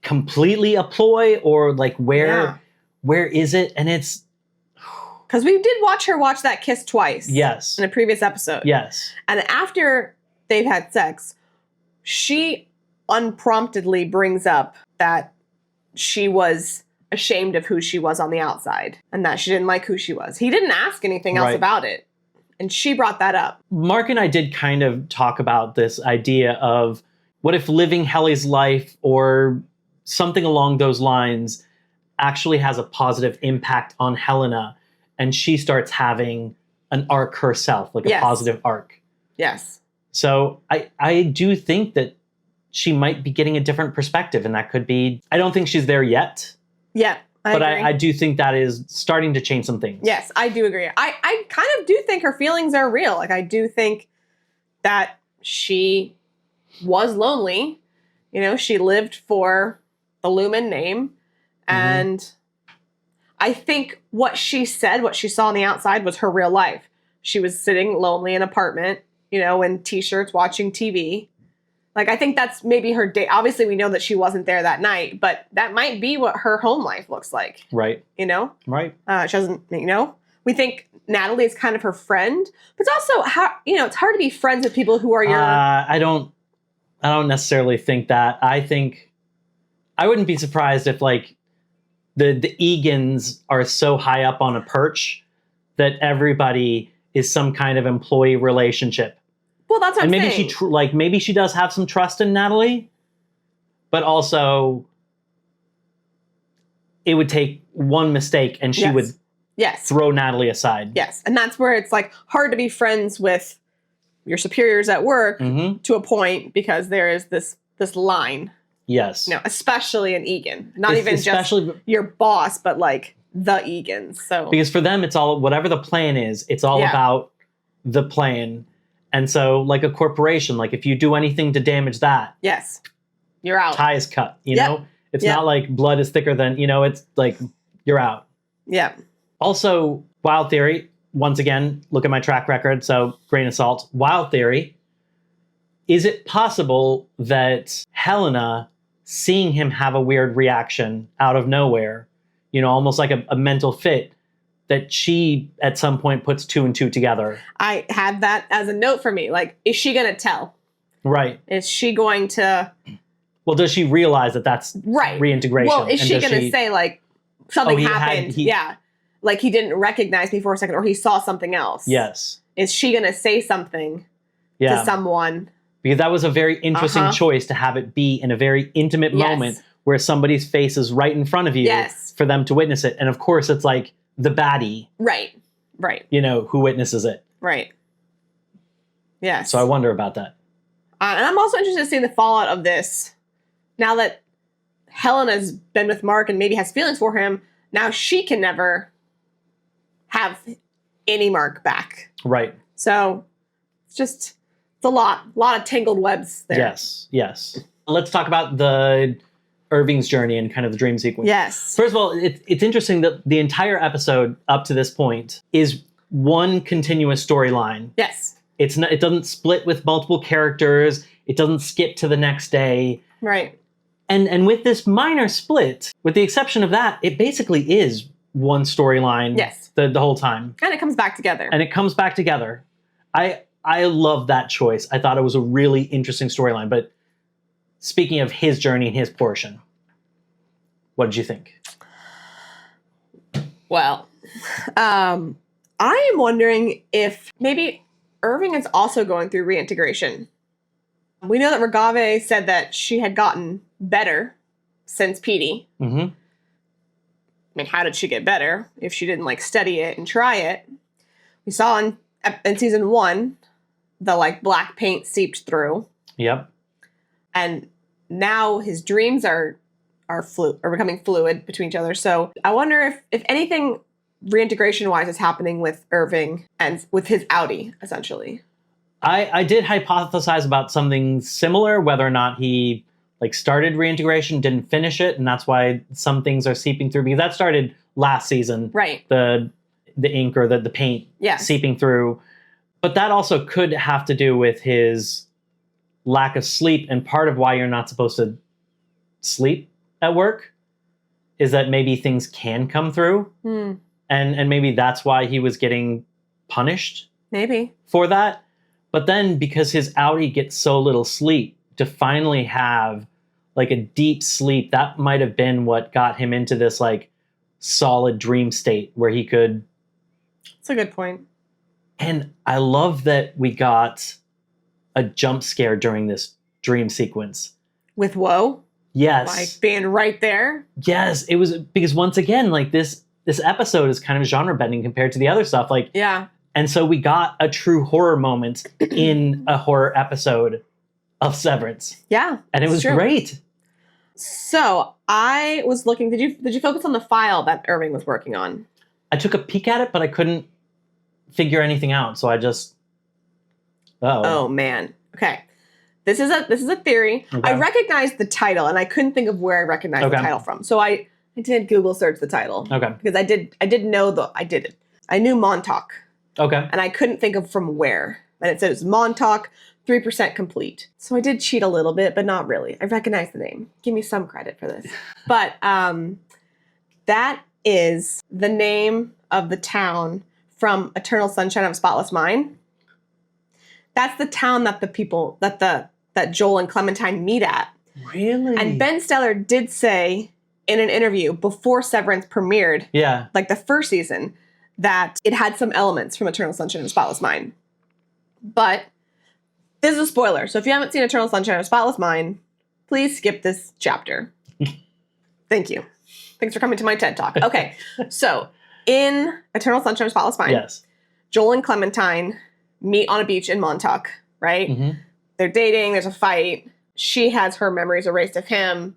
completely a ploy, or like where is it? And it's
because we did watch her watch that kiss twice.
Yes.
In a previous episode.
Yes.
And after they've had sex, she unpromptedly brings up that she was ashamed of who she was on the outside and that she didn't like who she was. He didn't ask anything else about it. And she brought that up.
Mark and I did kind of talk about this idea of what if living Helly's life or something along those lines actually has a positive impact on Helena, and she starts having an arc herself, like a positive arc.
Yes.
So I do think that she might be getting a different perspective, and that could be, I don't think she's there yet.
Yeah.
But I do think that is starting to change some things.
Yes, I do agree. I kind of do think her feelings are real. Like, I do think that she was lonely. She lived for the Lumen name. And I think what she said, what she saw on the outside was her real life. She was sitting lonely in an apartment, in t-shirts, watching TV. Like, I think that's maybe her day. Obviously, we know that she wasn't there that night, but that might be what her home life looks like.
Right. Right.
She doesn't, we think Natalie is kind of her friend, but it's also how, it's hard to be friends with people who are your.
I don't necessarily think that. I think I wouldn't be surprised if like the Egans are so high up on a perch that everybody is some kind of employee relationship.
Well, that's what
and
I'm
maybe
saying.
Maybe she does have some trust in Natalie, but also it would take one mistake and she would throw Natalie aside.
Yes, and that's where it's like hard to be friends with your superiors at work to a point, because there is this line.
Yes.
Especially in Egan. Not even just your boss, but like the Egans. So
because for them, it's all, whatever the plan is, it's all about the plan. And so, like a corporation, like if you do anything to damage that,
you're out.
Tie is cut. Know, it's not like blood is thicker than, it's like you're out.
Yeah.
Also, Wild Theory. Once again, look at my track record. So grain of salt. Wild Theory. Is it possible that Helena, seeing him have a weird reaction out of nowhere, almost like a mental fit, that she at some point puts 2 and 2 together?
I had that as a note for me. Like, is she going to tell?
Right.
Is she going to?
Well, does she realize that that's reintegration?
Well, is she going to say like something happened? Like he didn't recognize me for a second, or he saw something else.
Yes.
Is she going to say something to someone?
Because that was a very interesting choice to have it be in a very intimate moment where somebody's face is right in front of you for them to witness it. And of course, it's like the baddie.
Right.
Who witnesses it.
Right. Yes.
So I wonder about that.
And I'm also interested to see the fallout of this. Now that Helena's been with Mark and maybe has feelings for him, now she can never have any Mark back.
Right.
So it's a lot of tangled webs there.
Yes. Let's talk about the Irving's journey and kind of the dream sequence.
Yes.
First of all, it's interesting that the entire episode up to this point is one continuous storyline.
Yes.
It doesn't split with multiple characters. It doesn't skip to the next day.
Right.
And with this minor split, with the exception of that, it basically is one storyline.
Yes.
The whole time.
And it comes back together.
I love that choice. I thought it was a really interesting storyline. But speaking of his journey and his portion, what did you think?
Well, I am wondering if maybe Irving is also going through reintegration. We know that Regave said that she had gotten better since Petey.
Mm-hmm.
I mean, how did she get better if she didn't like study it and try it? We saw in season 1, the like black paint seeped through.
Yep.
And now his dreams are becoming fluid between each other. So I wonder if anything reintegration wise is happening with Irving and with his outie, essentially.
I did hypothesize about something similar, whether or not he like started reintegration, didn't finish it, and that's why some things are seeping through, because that started last season.
Right.
The ink or the paint seeping through. But that also could have to do with his lack of sleep, and part of why you're not supposed to sleep at work is that maybe things can come through. And maybe that's why he was getting punished.
Maybe.
For that. But then because his outie gets so little sleep, to finally have like a deep sleep, that might have been what got him into this like solid dream state where he could.
That's a good point.
And I love that we got a jump scare during this dream sequence.
With Woe?
Yes.
Like being right there?
Yes. It was because once again, like this episode is kind of genre bending compared to the other stuff. Like,
yeah.
And so we got a true horror moment in a horror episode of Severance.
Yeah.
And it was great.
So I was looking, did you focus on the file that Irving was working on?
I took a peek at it, but I couldn't figure anything out. So I just,
oh man. Okay. This is a theory. Okay. I recognized the title and I couldn't think of where I recognized the title from. So I did Google search the title.
Okay.
Because I did know I knew Montauk.
Okay.
And I couldn't think of from where. And it says Montauk, 3% complete. So I did cheat a little bit, but not really. I recognized the name. Give me some credit for this. But that is the name of the town from Eternal Sunshine of a Spotless Mind. That's the town that the people that Joel and Clementine meet at.
Really?
And Ben Stiller did say in an interview before Severance premiered, like the first season, that it had some elements from Eternal Sunshine of a Spotless Mind. But this is a spoiler. So if you haven't seen Eternal Sunshine of a Spotless Mind, please skip this chapter. Thank you. Thanks for coming to my TED Talk. Okay. So in Eternal Sunshine of a Spotless Mind, Joel and Clementine meet on a beach in Montauk, right? Mm-hmm. They're dating. There's a fight. She has her memories erased of him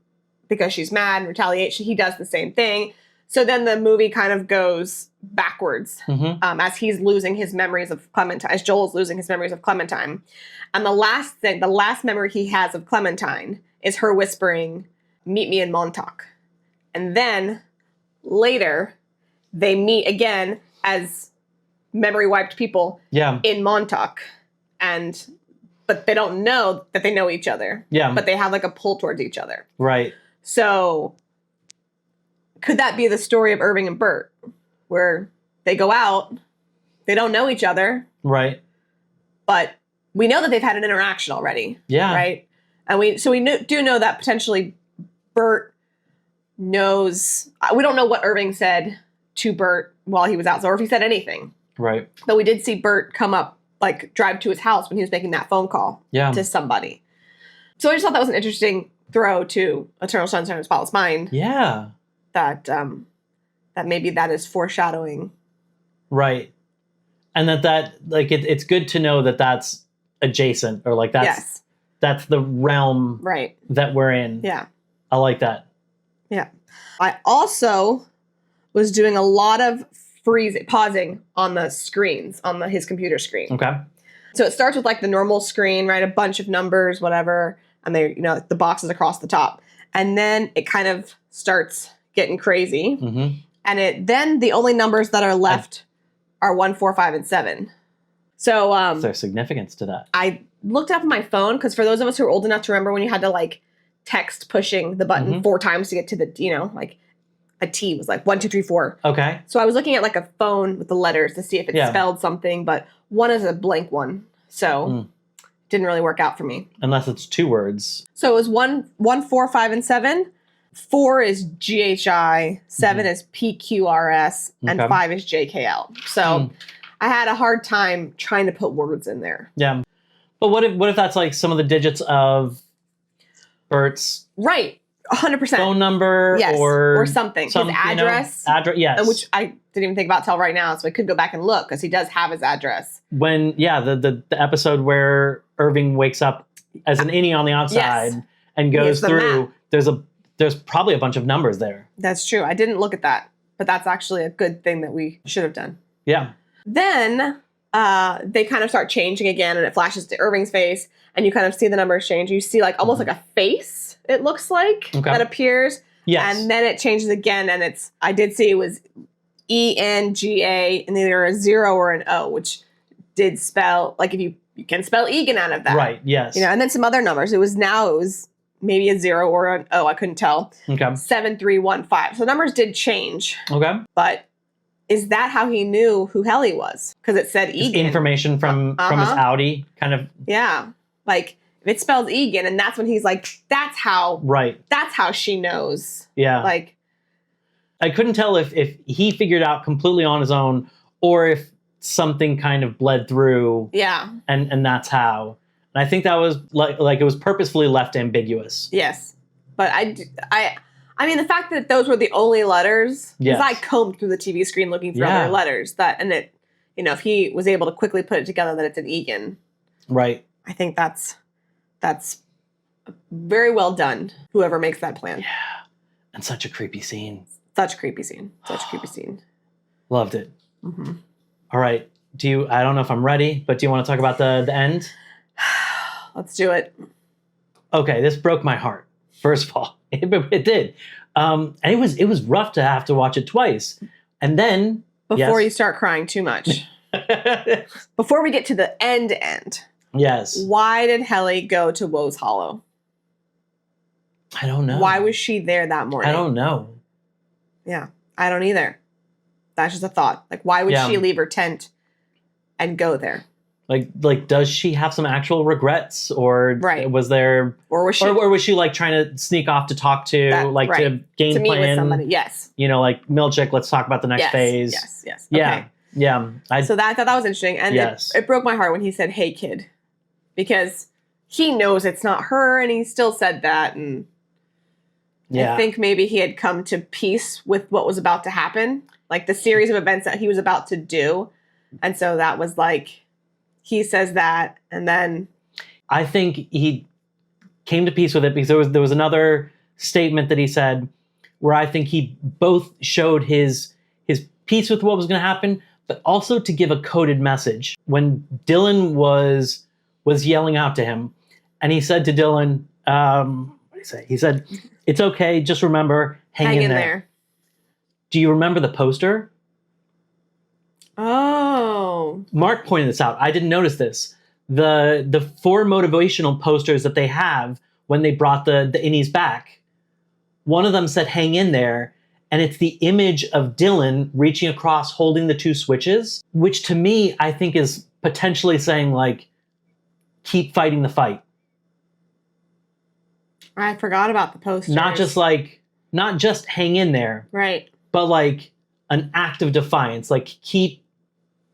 because she's mad and retaliation. He does the same thing. So then the movie kind of goes backwards as he's losing his memories of Clementine, as Joel's losing his memories of Clementine. And the last memory he has of Clementine is her whispering, "Meet me in Montauk." And then later they meet again as memory wiped people in Montauk. But they don't know that they know each other. Yeah. But they have like a pull towards each other.
Right.
So could that be the story of Irving and Bert, where they go out, they don't know each other. Right. But we know that they've had an interaction already. Yeah. Right. And we do know that potentially Bert knows, we don't know what Irving said to Bert while he was out, or if he said anything. Right. But we did see Bert come up, like drive to his house when he was making that phone call to somebody. So I just thought that was an interesting throw to Eternal Sunshine of a Spotless Mind. Yeah. That maybe that is foreshadowing. Right. And that like it's good to know that that's adjacent, or like that's the realm that we're in. Yeah. I like that. Yeah. I also was doing a lot of pausing on the screens, on his computer screen. Okay. So it starts with like the normal screen, right? A bunch of numbers, whatever. And they, the boxes across the top. And then it kind of starts getting crazy. Mm-hmm. And then the only numbers that are left are 1, 4, 5, and 7. So
is there significance to that?
I looked up on my phone, because for those of us who are old enough to remember when you had to like text pushing the button 4 times to get to the, like a T was like 1, 2, 3, 4. Okay. So I was looking at like a phone with the letters to see if it spelled something, but 1 is a blank one. So didn't really work out for me.
Unless it's 2 words.
So it was 1, 4, 5, and 7. 4 is GHI, 7 is PQRS, and 5 is JKL. So I had a hard time trying to put words in there.
Yeah. But what if that's like some of the digits of Bert's
100%
phone number,
or something. His address.
Yes.
Which I didn't even think about till right now, so I could go back and look, because he does have his address.
When the episode where Irving wakes up as an innie on the outside and goes through, there's probably a bunch of numbers there.
That's true. I didn't look at that, but that's actually a good thing that we should have done.
Yeah.
Then they kind of start changing again, and it flashes to Irving's face, and you kind of see the numbers change. You see like almost like a face, it looks like, that appears.
Yes.
And then it changes again, and I did see it was ENGA, and either a 0 or an O, which did spell, like if you can spell Egan out of that.
Right, yes.
And then some other numbers. It was maybe a 0 or an O, I couldn't tell.
Okay.
7315. So numbers did change.
Okay.
But is that how he knew who Helly was? Because it said Egan.
Information from his Audi, kind of.
Yeah. Like, if it spells Egan, and that's when he's like, that's how she knows.
Yeah.
Like,
I couldn't tell if he figured out completely on his own, or if something kind of bled through.
Yeah.
And that's how. And I think that was like it was purposefully left ambiguous.
Yes. But I mean, the fact that those were the only letters, because I combed through the TV screen looking for other letters, if he was able to quickly put it together that it's an Egan.
Right.
I think that's very well done, whoever makes that plan.
Yeah. And such a creepy scene.
Such a creepy scene.
Loved it. Mm-hmm. All right. I don't know if I'm ready, but do you want to talk about the end?
Let's do it.
Okay, this broke my heart. First of all, it did. And it was rough to have to watch it twice. And then...
Before you start crying too much. Before we get to the end.
Yes.
Why did Helly go to Woe's Hollow?
I don't know.
Why was she there that morning?
I don't know.
Yeah, I don't either. That's just a thought. Like, why would she leave her tent and go there?
Like, does she have some actual regrets, or was there, or was she like trying to sneak off to talk to, to game
to meet
plan
with somebody? Yes.
Like Milchick. Let's talk about the next phase.
Yes.
Yeah.
Okay.
Yeah.
So I thought that was interesting, and it broke my heart when he said, "Hey, kid," because he knows it's not her, and he still said that, and I think maybe he had come to peace with what was about to happen, like the series of events that he was about to do, and so that was like. He says that, and then...
I think he came to peace with it because there was another statement that he said where I think he both showed his peace with what was going to happen, but also to give a coded message. When Dylan was yelling out to him, and he said to Dylan, what did he say? He said, "It's okay, just remember, hang in there." Do you remember the poster?
Oh.
Mark pointed this out. I didn't notice this. The 4 motivational posters that they have when they brought the innies back, one of them said "hang in there," and it's the image of Dylan reaching across holding the 2 switches, which to me I think is potentially saying like, keep fighting the fight.
I forgot about the posters.
Not just hang in there.
Right.
But like an act of defiance, like keep.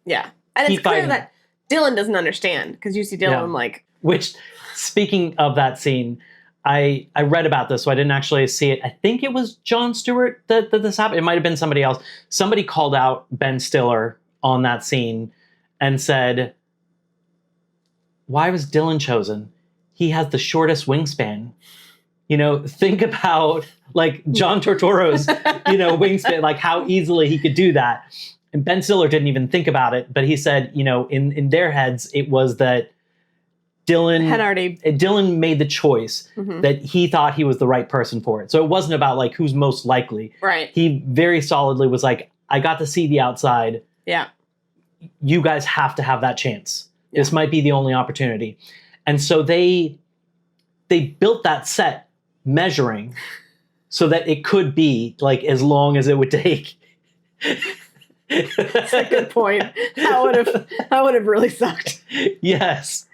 Yeah. And it's clear that Dylan doesn't understand, because you see Dylan like...
Which, speaking of that scene, I read about this, so I didn't actually see it. I think it was Jon Stewart that this happened. It might have been somebody else. Somebody called out Ben Stiller on that scene and said, why was Dylan chosen? He has the shortest wingspan. Think about like John Turturro's, wingspan, like how easily he could do that. And Ben Stiller didn't even think about it, but he said, in their heads, it was that Dylan made the choice that he thought he was the right person for it. So it wasn't about like who's most likely.
Right.
He very solidly was like, I got to see the outside.
Yeah.
You guys have to have that chance. Yeah. This might be the only opportunity. And so they built that set measuring so that it could be like as long as it would take.
That's a good point. That would have really sucked.
Yes.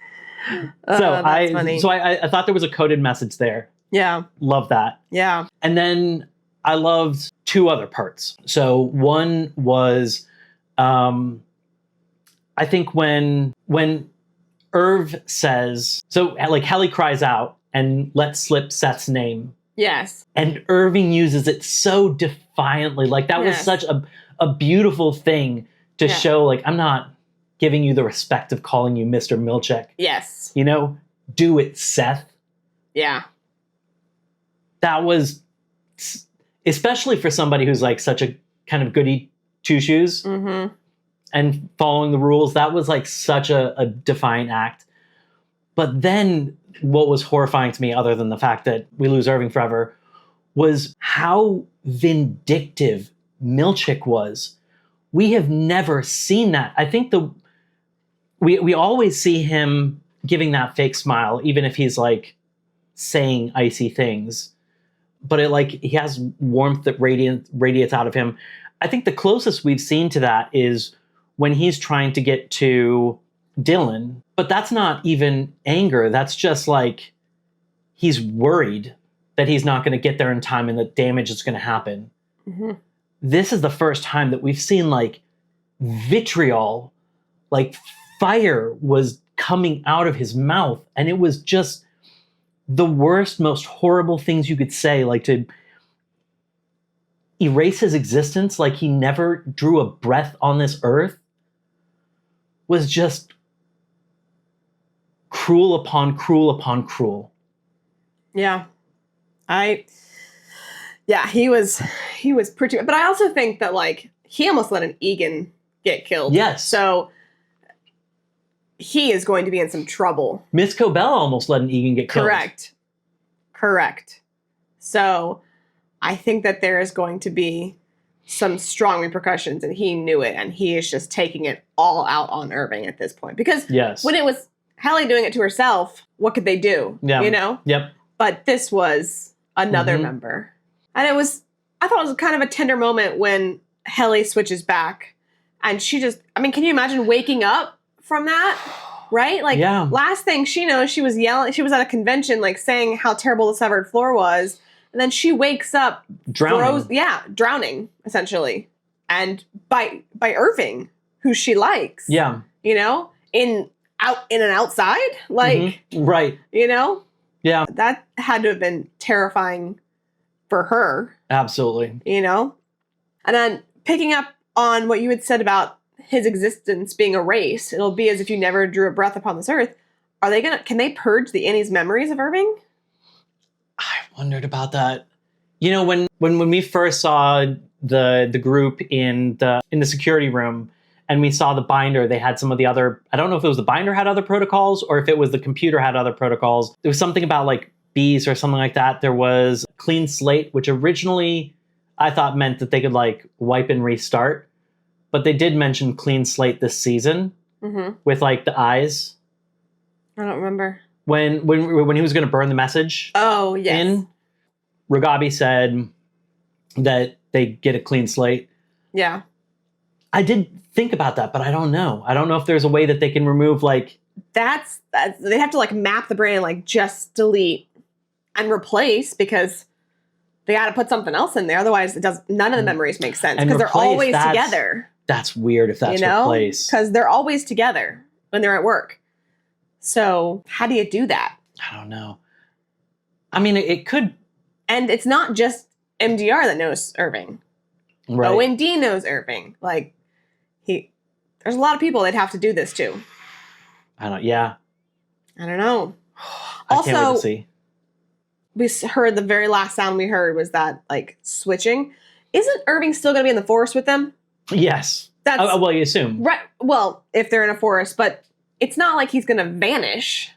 So I thought there was a coded message there.
Yeah.
Love that.
Yeah.
And then I loved 2 other parts. So one was, I think when Irv says, so like Helly cries out and lets slip Seth's name.
Yes.
And Irving uses it so defiantly. Like that was such a beautiful thing to show, like, I'm not giving you the respect of calling you Mr. Milchick.
Yes.
Do it, Seth.
Yeah.
That was, especially for somebody who's like such a kind of goody two-shoes.
Mm-hmm.
and following the rules. That was like such a defiant act. But then what was horrifying to me, other than the fact that we lose Irving forever, was how vindictive Milchick was. We have never seen that. I think we always see him giving that fake smile, even if he's like saying icy things. But he has warmth that radiates out of him. I think the closest we've seen to that is when he's trying to get to Dylan, but that's not even anger. That's just like he's worried that he's not going to get there in time and that damage is going to happen. Mm-hmm. This is the first time that we've seen like vitriol, like fire was coming out of his mouth, and it was just the worst, most horrible things you could say, like to erase his existence, like he never drew a breath on this earth, was just cruel upon cruel upon cruel.
Yeah. He was pretty, but I also think that like he almost let an Egan get killed.
Yes.
So he is going to be in some trouble.
Miss Cobell almost let an Egan get killed.
Correct. So I think that there is going to be some strong repercussions, and he knew it, and he is just taking it all out on Irving at this point. Because when it was Helly doing it to herself, what could they do?
Yeah.
You know?
Yep.
But this was another member. And I thought it was kind of a tender moment when Helly switches back, and she just, I mean, can you imagine waking up from that? Right? Like, last thing she knows, she was yelling, she was at a convention, like, saying how terrible the severed floor was. And then she wakes up, drowning, essentially. And by Irving, who she likes.
Yeah.
You know? In an outside? Like,
right.
You know?
Yeah.
That had to have been terrifying for her.
Absolutely.
You know? And then picking up on what you had said about his existence being erased, it'll be as if you never drew a breath upon this earth. Can they purge the Annie's memories of Irving?
I wondered about that. You know, when we first saw the group in the security room, and we saw the binder, they had some of the other, I don't know if it was the binder had other protocols or if it was the computer had other protocols. There was something about like bees or something like that. There was clean slate, which originally I thought meant that they could like wipe and restart. But they did mention clean slate this season with like the eyes.
I don't remember.
When he was going to burn the message.
Oh, yes.
Ragabi said that they get a clean slate.
Yeah.
I did think about that, but I don't know. I don't know if there's a way that they can remove like...
That's they have to like map the brain and like just delete and replace, because they got to put something else in there. Otherwise, none of the memories make sense, because they're always together.
That's weird if that's replaced.
Because they're always together when they're at work. So how do you do that?
I don't know. I mean, it could...
And it's not just MDR that knows Irving.
Right.
OND knows Irving. Like, there's a lot of people they'd have to do this to.
I don't
know.
I can't wait to see.
We heard the very last sound we heard was that, like, switching. Isn't Irving still going to be in the forest with them?
Yes. Well, you assume.
Right. Well, if they're in a forest, but it's not like he's going to vanish.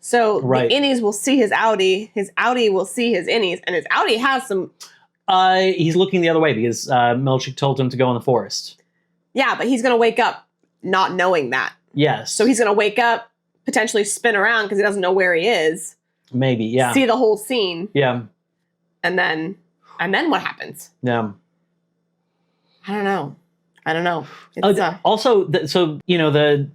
So the innies will see his outie will see his innies, and his outie has some...
He's looking the other way because Milchick told him to go in the forest.
Yeah, but he's going to wake up not knowing that.
Yes.
So he's going to wake up, potentially spin around because he doesn't know where he is.
Maybe, yeah.
See the whole scene.
Yeah.
And then what happens?
Yeah.
I don't know.
Also, so, you know, the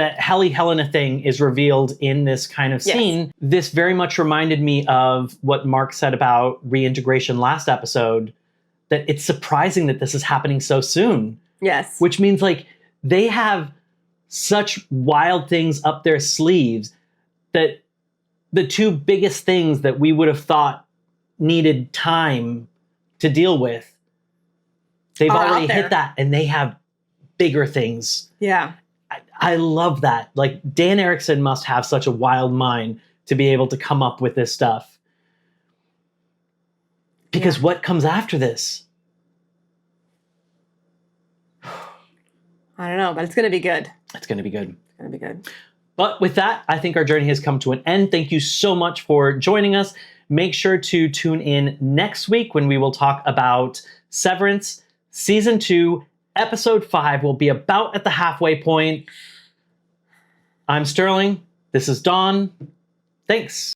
Helly Helena thing is revealed in this kind of scene. Yes. This very much reminded me of what Mark said about reintegration last episode, that it's surprising that this is happening so soon.
Yes.
Which means, like, they have such wild things up their sleeves that the two biggest things that we would have thought needed time to deal with, they've already hit that, and they have bigger things.
Yeah.
I love that. Like, Dan Erickson must have such a wild mind to be able to come up with this stuff. Because what comes after this?
I don't know, but it's going to be good.
It's going to be good.
It's going to be good.
But with that, I think our journey has come to an end. Thank you so much for joining us. Make sure to tune in next week when we will talk about Severance Season 2, Episode 5. We'll be about at the halfway point. I'm Sterling. This is Dawn. Thanks.